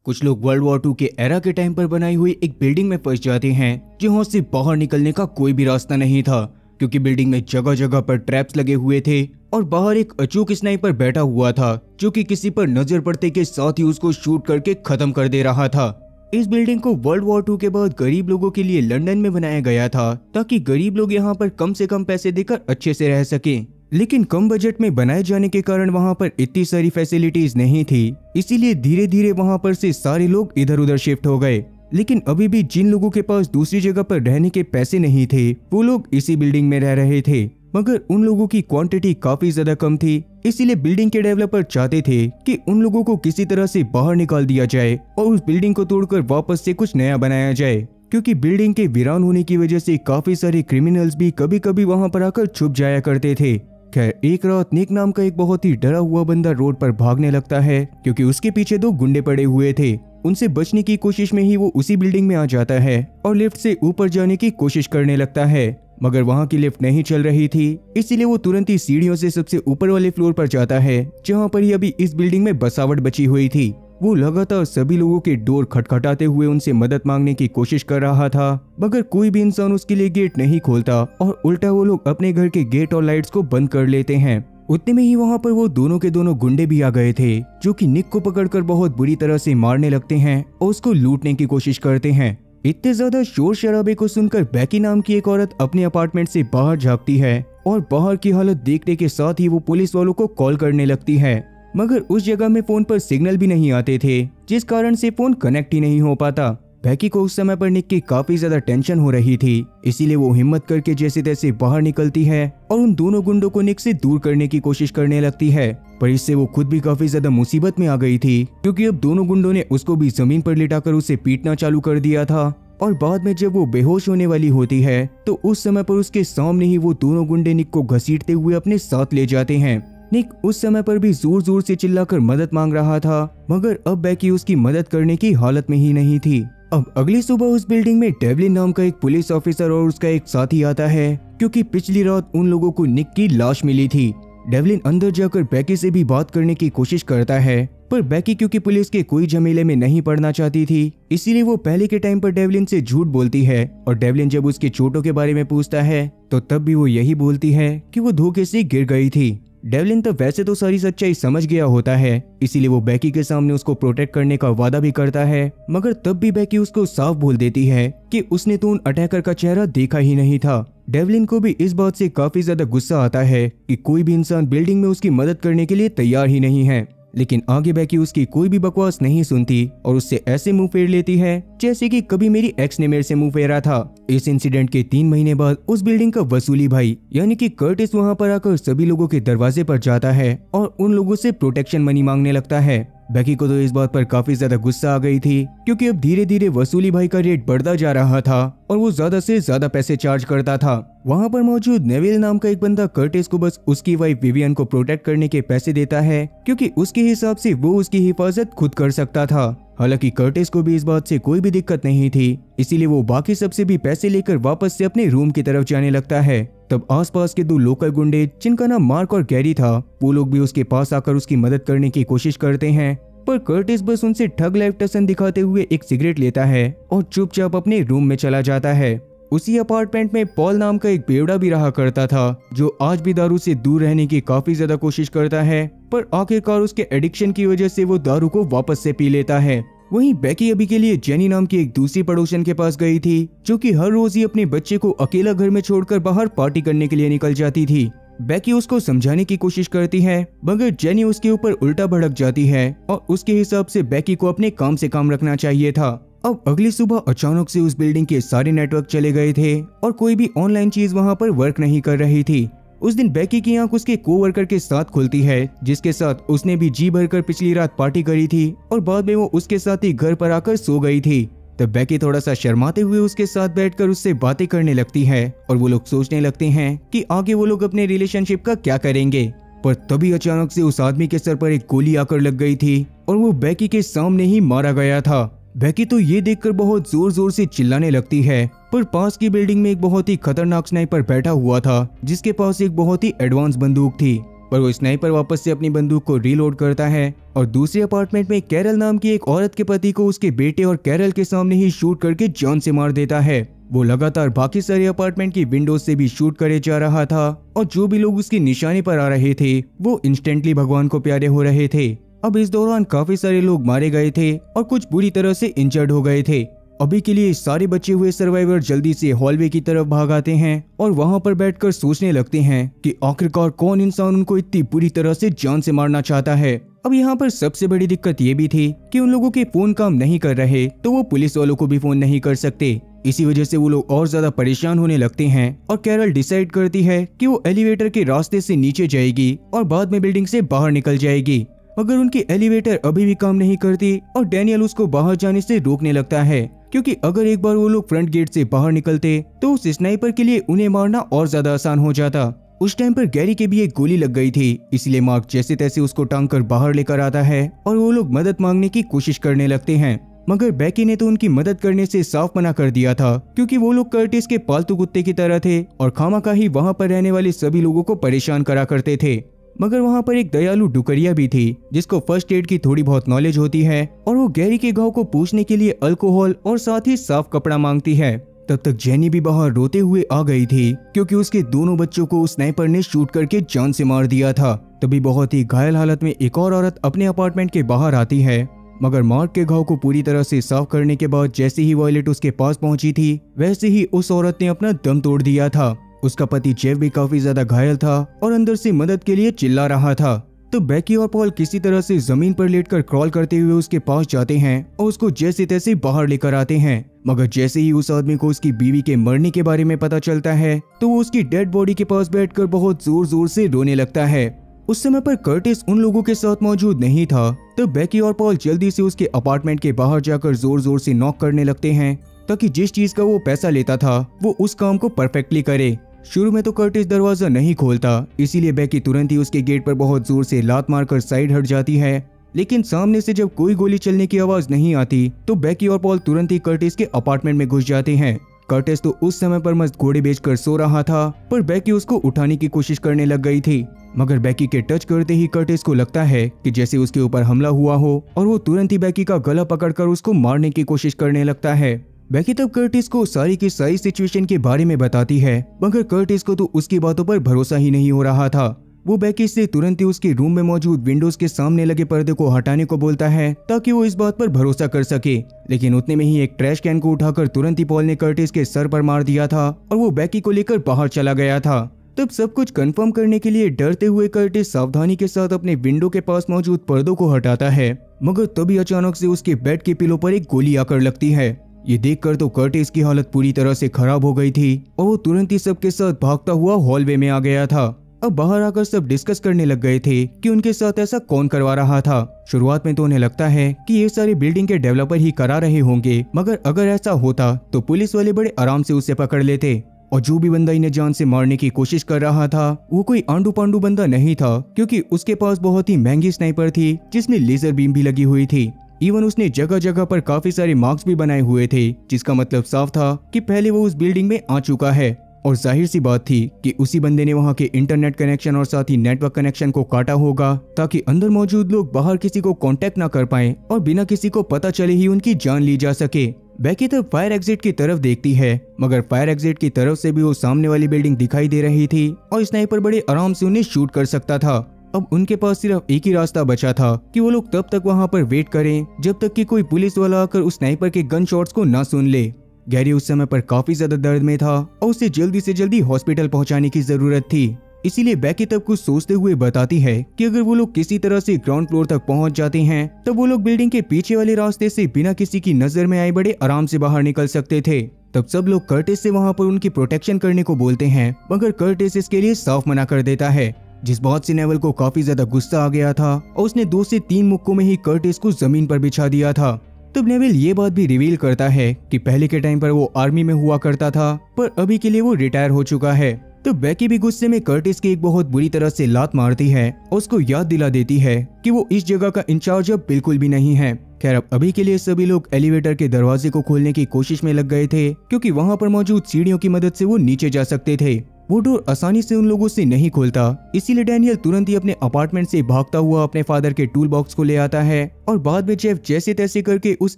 कुछ लोग world war 2 के एरा के टाइम पर बनाई हुई एक बिल्डिंग में फंस जाते हैं जहां से बाहर निकलने का कोई भी रास्ता नहीं था, क्योंकि बिल्डिंग में जगह जगह पर ट्रैप्स लगे हुए थे और बाहर एक अचूक स्नाइपर बैठा हुआ था जो कि किसी पर नजर पड़ते के साथ ही उसको शूट करके खत्म कर दे रहा था। इस बिल्डिंग को वर्ल्ड वॉर 2 के बाद गरीब लोगों के लिए लंदन में बनाया गया था ताकि गरीब लोग यहाँ पर कम से कम पैसे देकर अच्छे से रह सके। लेकिन कम बजट में बनाए जाने के कारण वहाँ पर इतनी सारी फैसिलिटीज नहीं थी, इसीलिए धीरे धीरे वहाँ पर से सारे लोग इधर उधर शिफ्ट हो गए। लेकिन अभी भी जिन लोगों के पास दूसरी जगह पर रहने के पैसे नहीं थे वो लोग इसी बिल्डिंग में रह रहे थे, मगर उन लोगों की क्वांटिटी काफी ज्यादा कम थी। इसीलिए बिल्डिंग के डेवलपर चाहते थे कि उन लोगों को किसी तरह से बाहर निकाल दिया जाए और उस बिल्डिंग को तोड़कर वापस से कुछ नया बनाया जाए, क्योंकि बिल्डिंग के वीरान होने की वजह से काफी सारे क्रिमिनल्स भी कभी कभी वहाँ पर आकर छुप जाया करते थे। खैर, एक रात निक नाम का एक बहुत ही डरा हुआ बंदा रोड पर भागने लगता है क्योंकि उसके पीछे दो गुंडे पड़े हुए थे। उनसे बचने की कोशिश में ही वो उसी बिल्डिंग में आ जाता है और लिफ्ट से ऊपर जाने की कोशिश करने लगता है, मगर वहाँ की लिफ्ट नहीं चल रही थी। इसीलिए वो तुरंत ही सीढ़ियों से सबसे ऊपर वाले फ्लोर पर जाता है जहाँ पर ही अभी इस बिल्डिंग में बसावट बची हुई थी। वो लगातार सभी लोगों के डोर खटखटाते हुए उनसे मदद मांगने की कोशिश कर रहा था, मगर कोई भी इंसान उसके लिए गेट नहीं खोलता और उल्टा वो लोग अपने घर के गेट और लाइट्स को बंद कर लेते हैं। उतने में ही वहाँ पर वो दोनों के दोनों गुंडे भी आ गए थे जो कि निक को पकड़कर बहुत बुरी तरह से मारने लगते हैं और उसको लूटने की कोशिश करते हैं। इतने ज्यादा शोर शराबे को सुनकर बैकी नाम की एक औरत अपने अपार्टमेंट से बाहर झांकती है और बाहर की हालत देखने के साथ ही वो पुलिस वालों को कॉल करने लगती है, मगर उस जगह में फोन पर सिग्नल भी नहीं आते थे जिस कारण से फोन कनेक्ट ही नहीं हो पाता। बैकी को उस समय पर निक की काफी ज्यादा टेंशन हो रही थी, इसीलिए वो हिम्मत करके जैसे तैसे बाहर निकलती है और उन दोनों गुंडों को निक से दूर करने की कोशिश करने लगती है। पर इससे वो खुद भी काफी ज्यादा मुसीबत में आ गई थी, क्योंकि अब दोनों गुंडों ने उसको भी जमीन पर लिटाकर उसे पीटना चालू कर दिया था। और बाद में जब वो बेहोश होने वाली होती है तो उस समय पर उसके सामने ही वो दोनों गुंडे निक को घसीटते हुए अपने साथ ले जाते हैं। निक उस समय पर भी जोर जोर से चिल्लाकर मदद मांग रहा था, मगर अब बैकी उसकी मदद करने की हालत में ही नहीं थी। अब अगली सुबह उस बिल्डिंग में डेवलिन नाम का एक पुलिस ऑफिसर और उसका एक साथी आता है, क्योंकि पिछली रात उन लोगों को निक की लाश मिली थी। डेवलिन अंदर जाकर बैकी से भी बात करने की कोशिश करता है, पर बैकी क्योंकि पुलिस के कोई झमेले में नहीं पड़ना चाहती थी, इसीलिए वो पहले के टाइम पर डेवलिन से झूठ बोलती है। और डेवलिन जब उसके चोटों के बारे में पूछता है तो तब भी वो यही बोलती है कि वो धोखे से गिर गई थी। डेवलिन तो वैसे तो सारी सच्चाई समझ गया होता है, इसीलिए वो बैकी के सामने उसको प्रोटेक्ट करने का वादा भी करता है, मगर तब भी बैकी उसको साफ बोल देती है कि उसने तो उन अटैकर का चेहरा देखा ही नहीं था। डेवलिन को भी इस बात से काफी ज्यादा गुस्सा आता है कि कोई भी इंसान बिल्डिंग में उसकी मदद करने के लिए तैयार ही नहीं है। लेकिन आगे बैकी उसकी कोई भी बकवास नहीं सुनती और उससे ऐसे मुंह फेर लेती है जैसे कि कभी मेरी एक्स ने मेरे से मुंह फेरा था। इस इंसिडेंट के 3 महीने बाद उस बिल्डिंग का वसूली भाई यानी कि कर्टिस वहां पर आकर सभी लोगों के दरवाजे पर जाता है और उन लोगों से प्रोटेक्शन मनी मांगने लगता है। बैकी को तो इस बात पर काफी ज्यादा गुस्सा आ गई थी, क्योंकि अब धीरे धीरे वसूली भाई का रेट बढ़ता जा रहा था और वो ज्यादा से ज्यादा पैसे चार्ज करता था। वहाँ पर मौजूद नेविल नाम का एक बंदा कर्टिस को बस उसकी वाइफ विवियन को प्रोटेक्ट करने के पैसे देता है, क्योंकि उसके हिसाब से वो उसकी हिफाजत खुद कर सकता था। हालांकि कर्टिस को भी इस बात से कोई भी दिक्कत नहीं थी, इसीलिए वो बाकी सबसे भी पैसे लेकर वापस से अपने रूम की तरफ जाने लगता है। तब आसपास के 2 लोकल गुंडे जिनका नाम मार्क और गैरी था, वो लोग भी उसके पास आकर उसकी मदद करने की कोशिश करते हैं, पर कर्टिस बस उनसे ठग लाइफ टसन दिखाते हुए एक सिगरेट लेता है और चुपचाप अपने रूम में चला जाता है। उसी अपार्टमेंट में पॉल नाम का एक बेवड़ा भी रहा करता था, जो आज भी दारू से दूर रहने की काफी ज्यादा कोशिश करता है, पर आखिरकार उसके एडिक्शन की वजह से वो दारू को वापस से पी लेता है। वहीं बैकी अभी के लिए जेनी नाम की एक दूसरी पड़ोसन के पास गई थी, जो कि हर रोज ही अपने बच्चे को अकेला घर में छोड़कर बाहर पार्टी करने के लिए निकल जाती थी। बैकी उसको समझाने की कोशिश करती है, मगर जेनी उसके ऊपर उल्टा भड़क जाती है और उसके हिसाब से बैकी को अपने काम से काम रखना चाहिए था। अब अगली सुबह अचानक से उस बिल्डिंग के सारे नेटवर्क चले गए थे और कोई भी ऑनलाइन चीज वहां पर वर्क नहीं कर रही थी। उस दिन बैकी की आंख उसके कोवर्कर के साथ खुलती है, जिसके साथ उसने भी जी भरकर पिछली रात पार्टी करी थी और बाद में वो उसके साथ ही घर पर आकर सो गई थी। तब बैकी थोड़ा सा शर्माते हुए उसके साथ बैठकर उससे बातें करने लगती है और वो लोग सोचने लगते हैं कि आगे वो लोग अपने रिलेशनशिप का क्या करेंगे। पर तभी अचानक से उस आदमी के सर पर एक गोली आकर लग गई थी और वो बैकी के सामने ही मारा गया था। बैकी तो ये देखकर बहुत जोर जोर से चिल्लाने लगती है, पर पास की बिल्डिंग में एक बहुत ही खतरनाक स्नाइपर बैठा हुआ था, जिसके पास एक बहुत ही एडवांस बंदूक थी। पर वो स्नाइपर वापस से अपनी बंदूक को रीलोड करता है और दूसरे अपार्टमेंट में कैरल नाम की एक औरत के पति को उसके बेटे और कैरल के सामने ही शूट करके जान से मार देता है। वो लगातार बाकी सारे अपार्टमेंट की विंडोज से भी शूट करे जा रहा था और जो भी लोग उसकी निशाने पर आ रहे थे वो इंस्टेंटली भगवान को प्यारे हो रहे थे। अब इस दौरान काफी सारे लोग मारे गए थे और कुछ बुरी तरह से इंजर्ड हो गए थे। अभी के लिए सारे बचे हुए सर्वाइवर जल्दी से हॉलवे की तरफ भाग आते हैं और वहां पर बैठकर सोचने लगते हैं कि आखिरकार कौन इंसान उनको इतनी बुरी तरह से जान से मारना चाहता है। अब यहाँ पर सबसे बड़ी दिक्कत ये भी थी कि उन लोगों के फोन काम नहीं कर रहे तो वो पुलिस वालों को भी फोन नहीं कर सकते। इसी वजह से वो लोग और ज्यादा परेशान होने लगते हैं और कैरल डिसाइड करती है कि वो एलिवेटर के रास्ते से नीचे जाएगी और बाद में बिल्डिंग से बाहर निकल जाएगी। मगर उनकी एलिवेटर अभी भी काम नहीं करती और डैनियल उसको बाहर जाने से रोकने लगता है, क्योंकि अगर एक बार वो लोग फ्रंट गेट से बाहर निकलते तो उस स्नाइपर के लिए उन्हें मारना और ज्यादा आसान हो जाता। उस टाइम पर गैरी के भी एक गोली लग गई थी, इसलिए मार्क जैसे तैसे उसको टांग कर बाहर लेकर आता है और वो लोग मदद मांगने की कोशिश करने लगते हैं। मगर बैकी ने तो उनकी मदद करने से साफ मना कर दिया था, क्योंकि वो लोग कर्टिस के पालतू कुत्ते की तरह थे और खामखा वहां पर रहने वाले सभी लोगों को परेशान करा करते थे। मगर वहां पर एक दयालु डुकरिया भी थी जिसको फर्स्ट एड की थोड़ी बहुत नॉलेज होती है और वो गैरी के घाव को पूछने के लिए अल्कोहल और साथ ही साफ कपड़ा मांगती है। तब तक जेनी भी बाहर रोते हुए आ गई थी, क्योंकि उसके दोनों बच्चों को स्नाइपर ने शूट करके जान से मार दिया था। तभी बहुत ही घायल हालत में एक और औरत अपने अपार्टमेंट के बाहर आती है। मगर मार्क के घाव को पूरी तरह से साफ करने के बाद जैसे ही वॉयलेट उसके पास पहुंची थी वैसे ही उस औरत ने अपना दम तोड़ दिया था। उसका पति जेफ भी काफी ज्यादा घायल था और अंदर से मदद के लिए चिल्ला रहा था। तो बैकी और पॉल किसी तरह से जमीन पर लेटकर क्रॉल करते हुए उसके पास जाते हैं और उसको जैसे तैसे बाहर लेकर आते हैं। मगर जैसे ही उस आदमी को उसकी बीवी के मरने के बारे में पता चलता है तो वो उसकी डेड बॉडी के पास बैठकर बहुत जोर जोर से रोने लगता है। उस समय पर कर्टिस उन लोगों के साथ मौजूद नहीं था, तो बैकी और पॉल जल्दी से उसके अपार्टमेंट के बाहर जाकर जोर जोर से नॉक करने लगते हैं ताकि जिस चीज का वो पैसा लेता था वो उस काम को परफेक्टली करे। शुरू में तो कर्टिस दरवाजा नहीं खोलता, इसीलिए बैकी तुरंत ही उसके गेट पर बहुत जोर से लात मारकर साइड हट जाती है। लेकिन सामने से जब कोई गोली चलने की आवाज नहीं आती तो बैकी और पॉल तुरंत ही कर्टिस के अपार्टमेंट में घुस जाते हैं। कर्टिस तो उस समय पर मस्त घोड़े बेचकर सो रहा था, पर बैकी उसको उठाने की कोशिश करने लग गई थी। मगर बैकी के टच करते ही कर्टिस को लगता है कि जैसे उसके ऊपर हमला हुआ हो और वो तुरंत ही बैकी का गला पकड़कर उसको मारने की कोशिश करने लगता है। बैकी तब कर्टिस को सारी की सारी सिचुएशन के बारे में बताती है, मगर कर्टिस को तो उसकी बातों पर भरोसा ही नहीं हो रहा था। वो बैकी से तुरंत ही उसके रूम में मौजूद विंडोज के सामने लगे पर्दे को हटाने को बोलता है ताकि वो इस बात पर भरोसा कर सके। लेकिन उतने में ही एक ट्रैश कैन को उठाकर तुरंत ही पॉल ने कर्टिस के सर पर मार दिया था और वो बैकी को लेकर बाहर चला गया था। तब सब कुछ कंफर्म करने के लिए डरते हुए कर्टिस सावधानी के साथ अपने विंडो के पास मौजूद पर्दों को हटाता है, मगर तभी अचानक से उसके बेड के पिलो पर एक गोली आकर लगती है। ये देखकर तो कर्टिस की हालत पूरी तरह से खराब हो गई थी और वो तुरंत ही सबके साथ भागता हुआ हॉलवे में आ गया था। अब बाहर आकर सब डिस्कस करने लग गए थे कि उनके साथ ऐसा कौन करवा रहा था। शुरुआत में तो उन्हें लगता है कि ये सारे बिल्डिंग के डेवलपर ही करा रहे होंगे, मगर अगर ऐसा होता तो पुलिस वाले बड़े आराम से उसे पकड़ लेते। और जो भी बंदा इन्हें जान से मारने की कोशिश कर रहा था वो कोई आंडू पांडू बंदा नहीं था, क्योंकि उसके पास बहुत ही महंगी स्नाइपर थी जिसमें लेजर बीम भी लगी हुई थी। इवन उसने जगह जगह पर काफी सारे मार्क्स भी बनाए हुए थे, जिसका मतलब साफ था कि पहले वो उस बिल्डिंग में आ चुका है। और जाहिर सी बात थी कि उसी बंदे ने वहां के इंटरनेट कनेक्शन और साथ ही नेटवर्क कनेक्शन को काटा होगा ताकि अंदर मौजूद लोग बाहर किसी को कांटेक्ट ना कर पाएं और बिना किसी को पता चले ही उनकी जान ली जा सके। बैकी तब फायर एग्जिट की तरफ देखती है, मगर फायर एग्जिट की तरफ से भी वो सामने वाली बिल्डिंग दिखाई दे रही थी और स्नाइपर बड़े आराम से उन्हें शूट कर सकता था। अब उनके पास सिर्फ एक ही रास्ता बचा था कि वो लोग तब तक वहां पर वेट करें जब तक कि कोई पुलिस वाला आकर उस स्नाइपर के गन शॉट्स को ना सुन ले। गैरी उस समय पर काफी ज्यादा दर्द में था और उसे जल्दी से जल्दी हॉस्पिटल पहुंचाने की जरूरत थी, इसीलिए बैकी तब कुछ सोचते हुए बताती है कि अगर वो लोग किसी तरह से ग्राउंड फ्लोर तक पहुंच जाते हैं तो वो लोग बिल्डिंग के पीछे वाले रास्ते से बिना किसी की नजर में आए बड़े आराम से बाहर निकल सकते थे। तब सब लोग कर्टिस से वहां पर उनकी प्रोटेक्शन करने को बोलते हैं, मगर कर्टिस इसके लिए साफ मना कर देता है, जिस बात से नेवल को काफी ज्यादा गुस्सा आ गया था और उसने 2 से 3 मुक्कों में ही कर्टिस को जमीन पर बिछा दिया था। तब नेविल ये बात भी रिवील करता है कि पहले के टाइम पर वो आर्मी में हुआ करता था, पर अभी के लिए वो रिटायर हो चुका है। तो बैकी भी गुस्से में कर्टिस की एक बहुत बुरी तरह से लात मारती है और उसको याद दिला देती है कि वो इस जगह का इंचार्ज अब बिल्कुल भी नहीं है। खैर अब अभी के लिए सभी लोग एलिवेटर के दरवाजे को खोलने की कोशिश में लग गए थे, क्योंकि वहां पर मौजूद सीढ़ियों की मदद से वो नीचे जा सकते थे। वो डोर आसानी से उन लोगों से नहीं खुलता। इसीलिए डैनियल तुरंत ही अपने अपार्टमेंट से भागता हुआ अपने फादर के टूल बॉक्स को ले आता है और बाद में जेफ जैसे तैसे करके उस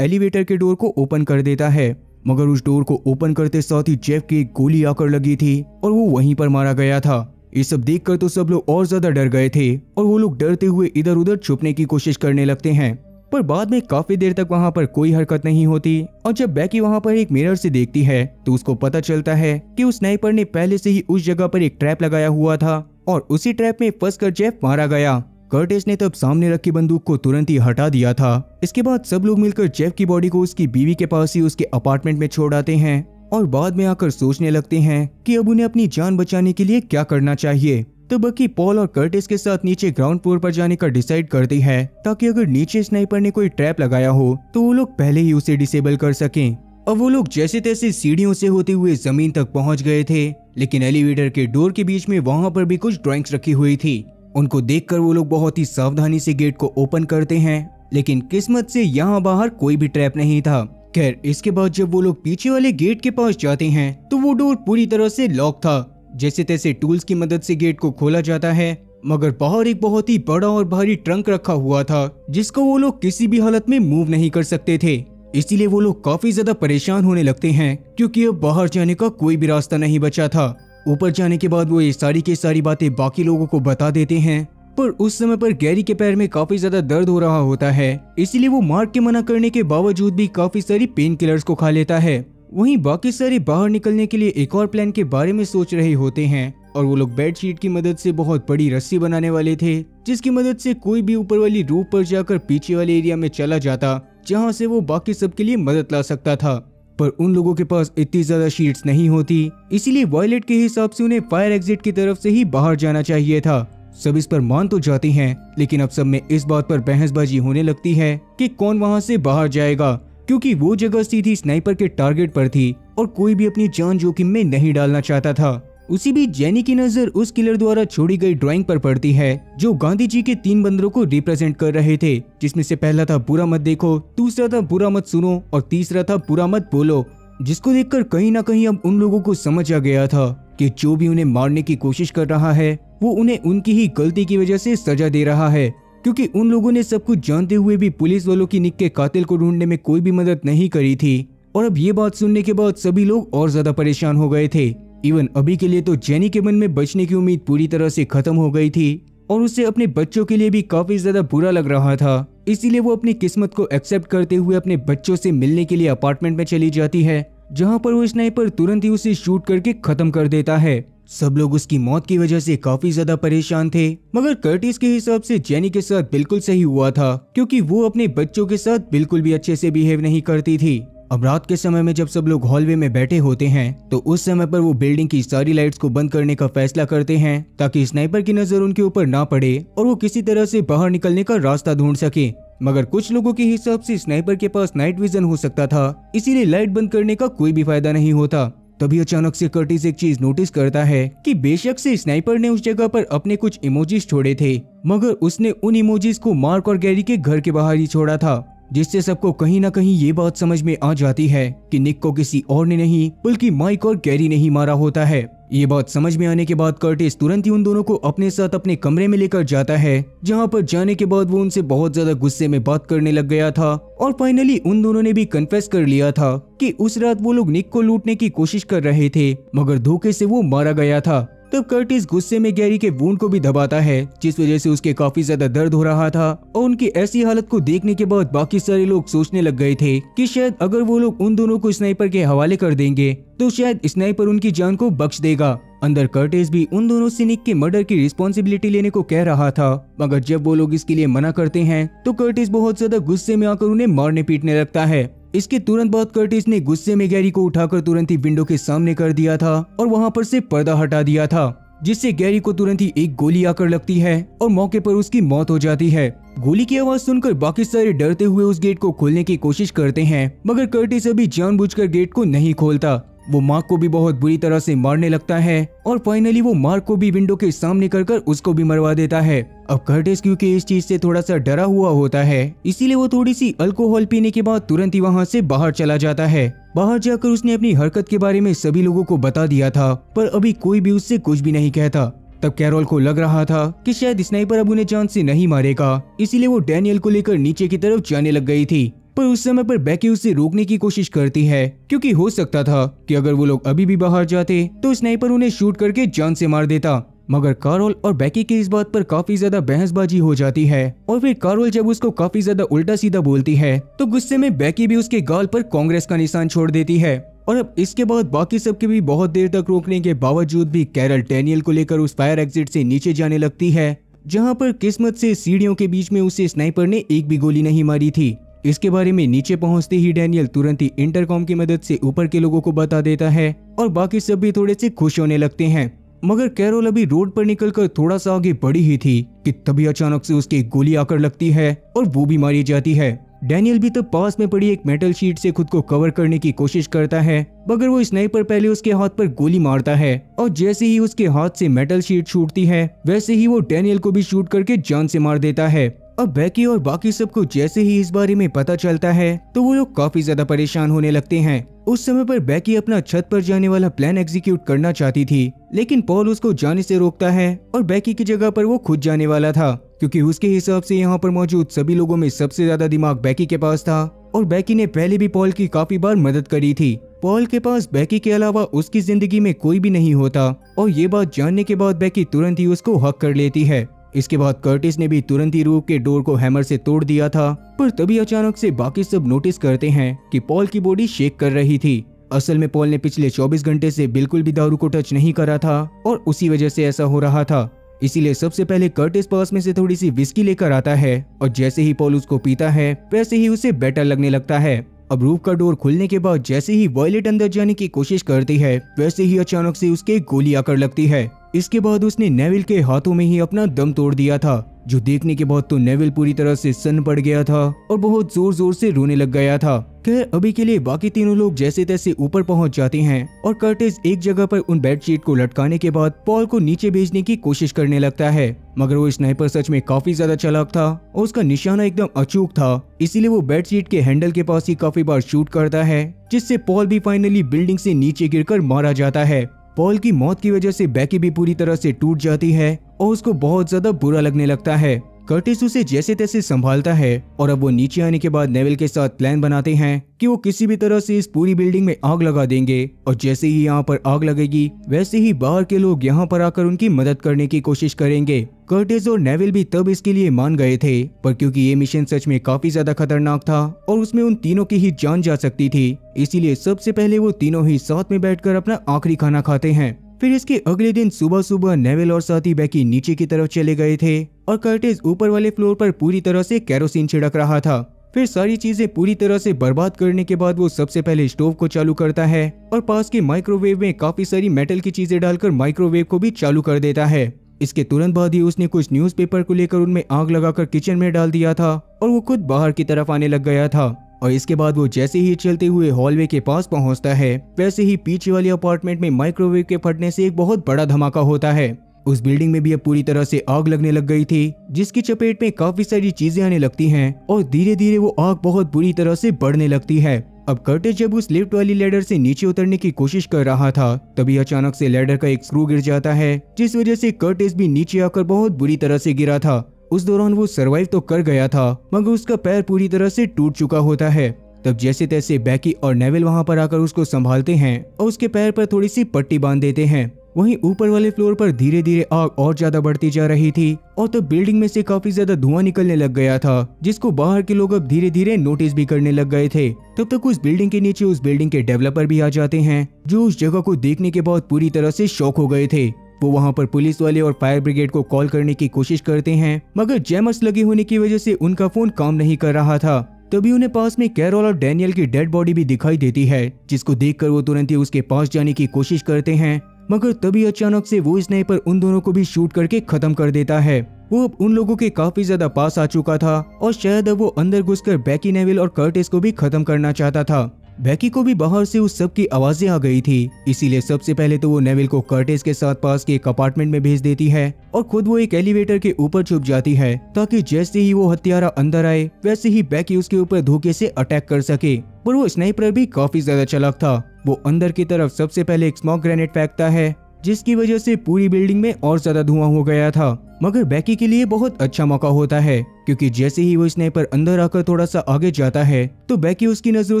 एलिवेटर के डोर को ओपन कर देता है। मगर उस डोर को ओपन करते साथ ही जेफ की एक गोली आकर लगी थी और वो वहीं पर मारा गया था। ये सब देखकर तो सब लोग और ज्यादा डर गए थे और वो लोग डरते हुए इधर उधर छुपने की कोशिश करने लगते हैं। पर बाद में काफी देर तक वहाँ पर कोई हरकत नहीं होती और जब बैकी वहाँ पर एक मिरर से देखती है तो उसको पता चलता है कि उस स्नाइपर ने पहले से ही उस जगह पर एक ट्रैप लगाया हुआ था और उसी ट्रैप में फंसकर जेफ मारा गया। कर्टिस ने तब सामने रखी बंदूक को तुरंत ही हटा दिया था। इसके बाद सब लोग मिलकर जेफ की बॉडी को उसकी बीवी के पास ही उसके अपार्टमेंट में छोड़ आते हैं और बाद में आकर सोचने लगते हैं कि अब उन्हें अपनी जान बचाने के लिए क्या करना चाहिए। तो बकी पॉल और कर्टिस के साथ नीचे ग्राउंड फ्लोर पर जाने का डिसाइड करती है ताकि अगर नीचे स्नाइपर ने कोई ट्रैप लगाया हो तो वो लोग पहले ही उसे डिसेबल कर सकें। अब वो लोग जैसे तैसे सीढ़ियों से होते हुए जमीन तक पहुंच गए थे, लेकिन एलिवेटर के डोर के बीच में वहां पर भी कुछ ड्राइंग्स रखी हुई थी। उनको देखकर वो लोग बहुत ही सावधानी से गेट को ओपन करते हैं, लेकिन किस्मत से यहाँ बाहर कोई भी ट्रैप नहीं था। खैर इसके बाद जब वो लोग पीछे वाले गेट के पास जाते हैं तो वो डोर पूरी तरह से लॉक था। जैसे तैसे टूल्स की मदद से गेट को खोला जाता है, मगर बाहर एक बहुत ही बड़ा और भारी ट्रंक रखा हुआ था जिसको वो लोग किसी भी हालत में मूव नहीं कर सकते थे। इसीलिए वो लोग काफी ज्यादा परेशान होने लगते हैं क्योंकि अब बाहर जाने का कोई भी रास्ता नहीं बचा था। ऊपर जाने के बाद वो ये सारी की सारी बातें बाकी लोगों को बता देते हैं, पर उस समय पर गैरी के पैर में काफी ज्यादा दर्द हो रहा होता है। इसीलिए वो मार्क के मना करने के बावजूद भी काफी सारी पेन किलर्स को खा लेता है। वहीं बाकी सारे बाहर निकलने के लिए एक और प्लान के बारे में सोच रहे होते हैं और वो लोग बेडशीट की मदद से बहुत बड़ी रस्सी बनाने वाले थे जिसकी मदद से कोई भी ऊपर वाली रूफ पर जाकर पीछे वाले एरिया में चला जाता जहां से वो बाकी सबके लिए मदद ला सकता था। पर उन लोगों के पास इतनी ज्यादा शीट्स नहीं होती, इसीलिए वायलेट के हिसाब से उन्हें फायर एग्जिट की तरफ से ही बाहर जाना चाहिए था। सब इस पर मान तो जाती हैं, लेकिन अब सब में इस बात पर बहसबाजी होने लगती है कि कौन वहां से बाहर जाएगा, क्योंकि वो जगह सीधी स्नाइपर के टारगेट पर थी और कोई भी अपनी जान जोखिम में नहीं डालना चाहता था। उसी बीच जेनी की नजर उस किलर द्वारा छोड़ी गई ड्राइंग पर पड़ती है जो गांधी जी के 3 बंदरों को रिप्रेजेंट कर रहे थे, जिसमें से पहला था बुरा मत देखो, दूसरा था बुरा मत सुनो और तीसरा था बुरा मत बोलो। जिसको देखकर कहीं ना कहीं अब उन लोगों को समझ आ गया था कि जो भी उन्हें मारने की कोशिश कर रहा है वो उन्हें उनकी ही गलती की वजह से सजा दे रहा है, क्योंकि उन लोगों ने सब कुछ जानते हुए भी पुलिस वालों की निक के कातिल को ढूंढने में कोई भी मदद नहीं करी थी। और अब ये बात सुनने के बाद सभी लोग और ज्यादा परेशान हो गए थे। इवन अभी के लिए तो जेनी के मन में बचने की उम्मीद पूरी तरह से खत्म हो गई थी और उसे अपने बच्चों के लिए भी काफी ज्यादा बुरा लग रहा था। इसीलिए वो अपनी किस्मत को एक्सेप्ट करते हुए अपने बच्चों से मिलने के लिए अपार्टमेंट में चली जाती है, जहां पर वो स्नाइपर तुरंत ही उसे शूट करके खत्म कर देता है। सब लोग उसकी मौत की वजह से काफी ज्यादा परेशान थे, मगर कर्टिस के हिसाब से जेनी के साथ बिल्कुल सही हुआ था, क्योंकि वो अपने बच्चों के साथ बिल्कुल भी अच्छे से बिहेव नहीं करती थी। अब रात के समय में जब सब लोग हॉलवे में बैठे होते हैं तो उस समय पर वो बिल्डिंग की सारी लाइट्स को बंद करने का फैसला करते हैं ताकि स्नाइपर की नजर उनके ऊपर ना पड़े और वो किसी तरह से बाहर निकलने का रास्ता ढूंढ सके। मगर कुछ लोगों के हिसाब से स्नाइपर के पास नाइट विजन हो सकता था, इसीलिए लाइट बंद करने का कोई भी फायदा नहीं होता। तभी अचानक से कर्टिस एक चीज नोटिस करता है कि बेशक से स्नाइपर ने उस जगह पर अपने कुछ इमोजीज छोड़े थे, मगर उसने उन इमोजीज को मार्क और गैरी के घर के बाहर ही छोड़ा था, जिससे सबको कहीं ना कहीं ये बात समझ में आ जाती है कि निक को किसी और ने नहीं बल्कि माइक और गैरी ने ही मारा होता है। ये बात समझ में आने के बाद कर्टिस तुरंत ही उन दोनों को अपने साथ अपने कमरे में लेकर जाता है, जहां पर जाने के बाद वो उनसे बहुत ज्यादा गुस्से में बात करने लग गया था और फाइनली उन दोनों ने भी कन्फेस कर लिया था कि उस रात वो लोग निक को लूटने की कोशिश कर रहे थे, मगर धोखे से वो मारा गया था। तब कर्टिस गुस्से में गैरी के वूंड को भी दबाता है, जिस वजह से उसके काफी ज्यादा दर्द हो रहा था और उनकी ऐसी हालत को देखने के बाद बाकी सारे लोग सोचने लग गए थे कि शायद अगर वो लोग उन दोनों को स्नाइपर के हवाले कर देंगे तो शायद स्नाइपर उनकी जान को बख्श देगा। अंदर कर्टिस भी उन दोनों से निक के मर्डर की रिस्पॉन्सिबिलिटी लेने को कह रहा था, मगर जब वो लोग इसके लिए मना करते हैं तो कर्टिस बहुत ज्यादा गुस्से में आकर उन्हें मारने पीटने लगता है। इसके तुरंत बाद कर्टिस ने गुस्से में गैरी को उठाकर तुरंत ही विंडो के सामने कर दिया था और वहां पर से पर्दा हटा दिया था, जिससे गैरी को तुरंत ही एक गोली आकर लगती है और मौके पर उसकी मौत हो जाती है। गोली की आवाज सुनकर बाकी सारे डरते हुए उस गेट को खोलने की कोशिश करते हैं, मगर कर्टिस अभी जानबूझकर गेट को नहीं खोलता। वो मार्क को भी बहुत बुरी तरह से मारने लगता है और फाइनली वो मार्क को भी विंडो के सामने कर उसको भी मरवा देता है। अब कर्टिस क्योंकि इस चीज से थोड़ा सा डरा हुआ होता है, इसीलिए वो थोड़ी सी अल्कोहल पीने के बाद तुरंत ही वहाँ से बाहर चला जाता है। बाहर जाकर उसने अपनी हरकत के बारे में सभी लोगों को बता दिया था, पर अभी कोई भी उससे कुछ भी नहीं कहता। तब कैरोल को लग रहा था कि शायद स्नाइपर अब उन्हें जान से नहीं मारेगा, इसीलिए वो डैनियल को लेकर नीचे की तरफ जाने लग गई थी। पर उस समय पर बैकी उसे रोकने की कोशिश करती है, क्योंकि हो सकता था कि अगर वो लोग अभी भी बाहर जाते तो स्नाइपर उन्हें शूट करके जान से मार देता। मगर कार्ल और बैकी की इस बात पर काफी ज्यादा बहसबाजी हो जाती है और फिर कार्ल जब उसको काफी ज्यादा उल्टा सीधा बोलती है तो गुस्से में बैकी भी उसके गाल पर कांग्रेस का निशान छोड़ देती है। और अब इसके बाद बाकी सबके भी बहुत देर तक रोकने के बावजूद भी कैरल डैनियल को लेकर उस फायर एग्जिट से नीचे जाने लगती है, जहाँ पर किस्मत से सीढ़ियों के बीच में उसे स्नाइपर ने एक भी गोली नहीं मारी थी। इसके बारे में नीचे पहुंचते ही डैनियल तुरंत ही इंटरकॉम की मदद से ऊपर के लोगों को बता देता है और बाकी सब भी थोड़े से खुश होने लगते हैं। मगर कैरोल अभी रोड पर निकलकर थोड़ा सा आगे बढ़ी ही थी कि तभी अचानक से उसकी गोली आकर लगती है और वो भी मारी जाती है। डैनियल भी तब पास में पड़ी एक मेटल शीट से खुद को कवर करने की कोशिश करता है, मगर वो स्नाइपर पहले उसके हाथ पर गोली मारता है और जैसे ही उसके हाथ से मेटल शीट छूटती है वैसे ही वो डैनियल को भी शूट करके जान से मार देता है। अब बैकी और बाकी सबको जैसे ही इस बारे में पता चलता है तो वो लोग काफी ज्यादा परेशान होने लगते हैं। उस समय पर बैकी अपना छत पर जाने वाला प्लान एग्जीक्यूट करना चाहती थी, लेकिन पॉल उसको जाने से रोकता है और बैकी की जगह पर वो खुद जाने वाला था, क्योंकि उसके हिसाब से यहाँ पर मौजूद सभी लोगों में सबसे ज्यादा दिमाग बैकी के पास था और बैकी ने पहले भी पॉल की काफी बार मदद करी थी। पॉल के पास बैकी के अलावा उसकी जिंदगी में कोई भी नहीं होता और ये बात जानने के बाद बैकी तुरंत ही उसको हक कर लेती है। इसके बाद कर्टिस ने भी तुरंत ही रूफ के डोर को हैमर से तोड़ दिया था, पर तभी अचानक से बाकी सब नोटिस करते हैं कि पॉल की बॉडी शेक कर रही थी। असल में पॉल ने पिछले 24 घंटे से बिल्कुल भी दारू को टच नहीं करा था और उसी वजह से ऐसा हो रहा था। इसीलिए सबसे पहले कर्टिस पास में से थोड़ी सी विस्की लेकर आता है और जैसे ही पॉल उसको पीता है वैसे ही उसे बेटर लगने लगता है। अब रूफ का डोर खुलने के बाद जैसे ही वॉयलेट अंदर जाने की कोशिश करती है वैसे ही अचानक से उसके गोली आकर लगती है। इसके बाद उसने नेविल के हाथों में ही अपना दम तोड़ दिया था, जो देखने के बाद तो नेविल पूरी तरह से सन्न पड़ गया था और बहुत जोर जोर से रोने लग गया था। खैर अभी के लिए बाकी तीनों लोग जैसे तैसे ऊपर पहुंच जाते हैं और कर्टिस एक जगह पर उन बेडशीट को लटकाने के बाद पॉल को नीचे भेजने की कोशिश करने लगता है, मगर वो स्नाइपर सच में काफी ज्यादा चालाक था और उसका निशाना एकदम अचूक था। इसीलिए वो बेडशीट के हैंडल के पास ही काफी बार शूट करता है, जिससे पॉल भी फाइनली बिल्डिंग से नीचे गिरकर मारा जाता है। पॉल की मौत की वजह से बैकी भी पूरी तरह से टूट जाती है और उसको बहुत ज्यादा बुरा लगने लगता है। कर्टिस उसे जैसे तैसे संभालता है और अब वो नीचे आने के बाद नेविल के साथ प्लान बनाते हैं कि वो किसी भी तरह से इस पूरी बिल्डिंग में आग लगा देंगे और जैसे ही यहाँ पर आग लगेगी वैसे ही बाहर के लोग यहाँ पर आकर उनकी मदद करने की कोशिश करेंगे। कर्टिस और नेविल भी तब इसके लिए मान गए थे, पर क्योंकि ये मिशन सच में काफी ज्यादा खतरनाक था और उसमें उन तीनों की ही जान जा सकती थी, इसीलिए सबसे पहले वो तीनों ही साथ में बैठकर अपना आखिरी खाना खाते हैं। फिर इसके अगले दिन सुबह सुबह नेविल और साथी बैकी नीचे की तरफ चले गए थे और कर्टिस ऊपर वाले फ्लोर पर पूरी तरह से केरोसिन छिड़क रहा था। फिर सारी चीजें पूरी तरह से बर्बाद करने के बाद वो सबसे पहले स्टोव को चालू करता है और पास के माइक्रोवेव में काफी सारी मेटल की चीजें डालकर माइक्रोवेव को भी चालू कर देता है। इसके तुरंत बाद ही उसने कुछ न्यूज़पेपर को लेकर उनमें आग लगाकर किचन में डाल दिया था और वो खुद बाहर की तरफ आने लग गया था। और इसके बाद वो जैसे ही चलते हुए हॉलवे के पास पहुंचता है वैसे ही पीछे वाले अपार्टमेंट में माइक्रोवेव के फटने से एक बहुत बड़ा धमाका होता है। उस बिल्डिंग में भी अब पूरी तरह से आग लगने लग गई थी, जिसकी चपेट में काफी सारी चीजें आने लगती हैं और धीरे धीरे वो आग बहुत बुरी तरह से बढ़ने लगती है। अब कर्टिस जब उस लिफ्ट वाली लैडर से नीचे उतरने की कोशिश कर रहा था तभी अचानक से लैडर का एक स्क्रू गिर जाता है, जिस वजह से कर्टिस भी नीचे आकर बहुत बुरी तरह से गिरा था। उस दौरान वो सरवाइव तो कर गया था, मगर उसका पैर पूरी तरह से टूट चुका होता है। तब जैसे तैसे बैकी और नेविल वहां पर आकर उसको संभालते हैं और उसके पैर पर थोड़ी सी पट्टी बांध देते हैं। वहीं ऊपर वाले फ्लोर पर धीरे धीरे आग और ज्यादा बढ़ती जा रही थी और तब बिल्डिंग में से काफी ज्यादा धुआं निकलने लग गया था, जिसको बाहर के लोग अब धीरे धीरे नोटिस भी करने लग गए थे। तब तक उस बिल्डिंग के नीचे उस बिल्डिंग के डेवलपर भी आ जाते हैं, जो उस जगह को देखने के बाद पूरी तरह से शॉक हो गए थे। वो वहां पर पुलिस वाले और फायर ब्रिगेड को कॉल करने की कोशिश करते हैं, मगर जैमर्स लगे होने की वजह से उनका फोन काम नहीं कर रहा था। तभी उन्हें पास में कैरोल और डैनियल की डेड बॉडी भी दिखाई देती है, जिसको देखकर वो तुरंत ही उसके पास जाने की कोशिश करते हैं, मगर तभी अचानक से वो स्नाइपर उन दोनों को भी शूट करके खत्म कर देता है। वो अब उन लोगों के काफी ज्यादा पास आ चुका था और शायद अब वो अंदर घुसकर बैकी, नेविल और कर्टिस को भी खत्म करना चाहता था। बैकी को भी बाहर से उस सब की आवाजें आ गई थी, इसीलिए सबसे पहले तो वो नेविल को कर्टिस के साथ पास के एक अपार्टमेंट में भेज देती है और खुद वो एक एलिवेटर के ऊपर छुप जाती है, ताकि जैसे ही वो हत्यारा अंदर आए वैसे ही बैकी उसके ऊपर धोखे से अटैक कर सके। पर वो स्नाइपर भी काफी ज्यादा चालाक था। वो अंदर की तरफ सबसे पहले एक स्मोक ग्रेनेड फेंकता है, जिसकी वजह से पूरी बिल्डिंग में और ज्यादा धुआं हो गया था। मगर बैकी के लिए बहुत अच्छा मौका होता है, क्योंकि जैसे ही वो स्नाइपर अंदर आकर थोड़ा सा आगे जाता है तो बैकी उसकी नजरों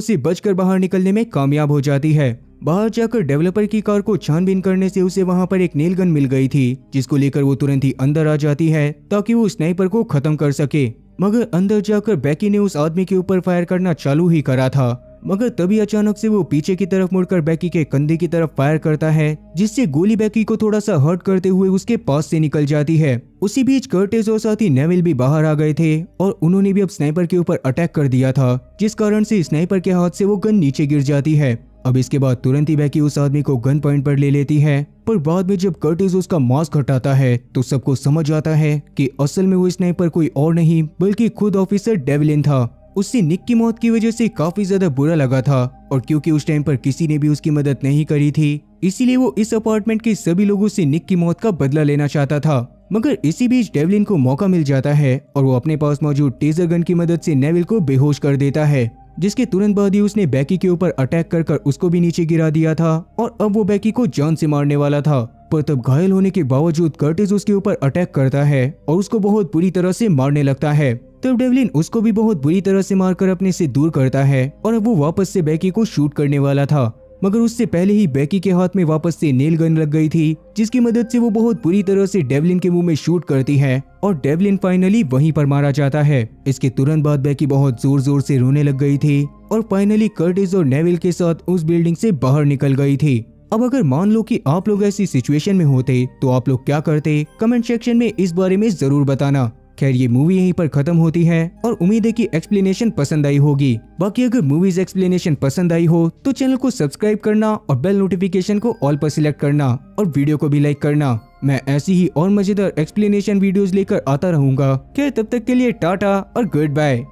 से बचकर बाहर निकलने में कामयाब हो जाती है। बाहर जाकर डेवलपर की कार को छानबीन करने से उसे वहां पर एक नेल गन मिल गई थी, जिसको लेकर वो तुरंत ही अंदर आ जाती है ताकि वो स्नाइपर को खत्म कर सके। मगर अंदर जाकर बैकी ने उस आदमी के ऊपर फायर करना चालू ही करा था, मगर तभी अचानक से वो पीछे की तरफ मुड़कर बैकी के कंधे की तरफ फायर करता है, जिससे गोली बैकी को थोड़ा सा हर्ट करते हुए उसके पास से निकल जाती है। उसी बीच कर्टिस और साथी नेविल भी बाहर आ गए थे और उन्होंने भी अब स्नाइपर के ऊपर अटैक कर दिया था, जिस कारण से स्नाइपर के हाथ से वो गन नीचे गिर जाती है। अब इसके बाद तुरंत ही बैकी उस आदमी को गन पॉइंट पर ले लेती है, पर बाद में जब कर्टिस उसका मास्क हटाता है तो सबको समझ आता है कि असल में वो स्नाइपर कोई और नहीं बल्कि खुद ऑफिसर डेविलिन था। उससे निक की मौत की वजह से काफी ज्यादा बुरा लगा था, और क्योंकि उस टाइम पर किसी ने भी उसकी मदद नहीं करी थी, इसीलिए वो इस अपार्टमेंट के सभी लोगों से निक की मौत का बदला लेना चाहता था। मगर इसी बीच डेविलिन को मौका मिल जाता है और वो अपने पास मौजूद टेजर गन की मदद से नेविल को बेहोश कर देता है, जिसके तुरंत बाद ही उसने बैकी के ऊपर अटैक कर उसको भी नीचे गिरा दिया था और अब वो बैकी को जान से मारने वाला था। पर तब घायल होने के बावजूद कर्टिस उसके ऊपर अटैक करता है और उसको बहुत बुरी तरह से मारने लगता है। तब डेविलिन उसको भी बहुत बुरी तरह से मारकर अपने से दूर करता है और अब वो वापस से बैकी को शूट करने वाला था, मगर उससे पहले ही बैकी के हाथ में वापस से नेल गन लग गई थी, जिसकी मदद से वो बहुत बुरी तरह से डेविलिन के मुंह में शूट करती है और डेविलिन फाइनली वहीं पर मारा जाता है। इसके तुरंत बाद बैकी बहुत जोर जोर से रोने लग गई थी और फाइनली कर्टिस और नेविल के साथ उस बिल्डिंग से बाहर निकल गई थी। अब अगर मान लो कि आप लोग ऐसी सिचुएशन में होते तो आप लोग क्या करते, कमेंट सेक्शन में इस बारे में जरूर बताना। खैर ये मूवी यहीं पर खत्म होती है और उम्मीद है कि एक्सप्लेनेशन पसंद आई होगी। बाकी अगर मूवीज एक्सप्लेनेशन पसंद आई हो तो चैनल को सब्सक्राइब करना और बेल नोटिफिकेशन को ऑल पर सिलेक्ट करना और वीडियो को भी लाइक करना। मैं ऐसी ही और मजेदार एक्सप्लेनेशन वीडियोस लेकर आता रहूंगा। खैर तब तक के लिए टाटा और गुड बाय।